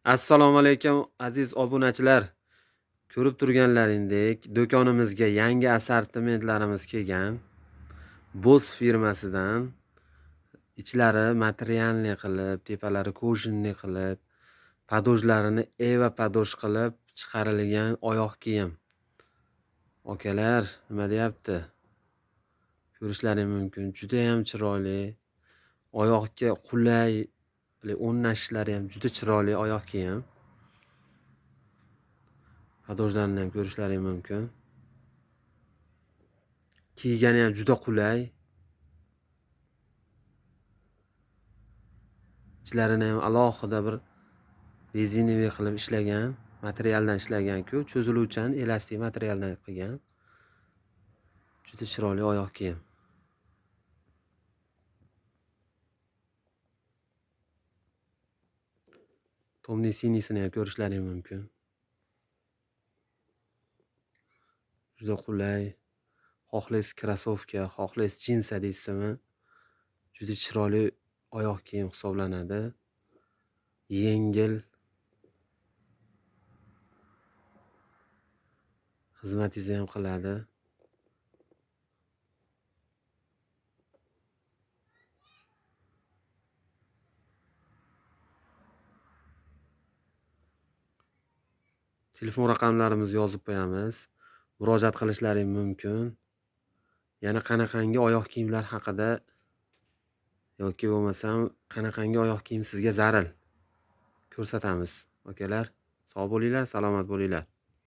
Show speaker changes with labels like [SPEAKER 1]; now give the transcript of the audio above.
[SPEAKER 1] Assalomu alaykum aziz obunachilar. Ko'rib turganlaringdek, do'konimizga yangi assortimentlarimiz kelgan. Boss firmasidan ichlari materialniy qilib, tepalari kojinniy qilib, padojlarini eva padoj qilib chiqarilgan oyoq kiyim. Okalar, nima deyapti? Ko'rishlaring mumkin. Juda ham chiroyli. Oyoqqa qulay, o'rnashishlari ham juda chiroyli oyoq kiyim. Padojlarni ham ko'rishlaring mumkin. Kiygani ham juda qulay. Ichlarini ham alohida bir rezinaviy qilib ishlagan, materialdan ishlagan-ku, cho'ziluvchan, elastik materialdan qilgan. Juda chiroyli oyoq kiyim. Tomni sinisini ham ko'rishlaring mumkin. Juda qulay. Xohlaysiz krossovka, xohlaysiz jinsa deysizmi? Juda chiroyli oyoq kiyim hisoblanadi. Yengil. Xizmatingizni ham qiladi. Telefon raqamlarimizni yozib qo'yamiz. Murojaat qilishlaring mumkin. Yana qanaqangi oyoq kiyimlar haqida yoki bo'lmasam qanaqangi oyoq kiyim sizga zaril ko'rsatamiz. Okalar, sog' bo'linglar, salomat bo'linglar.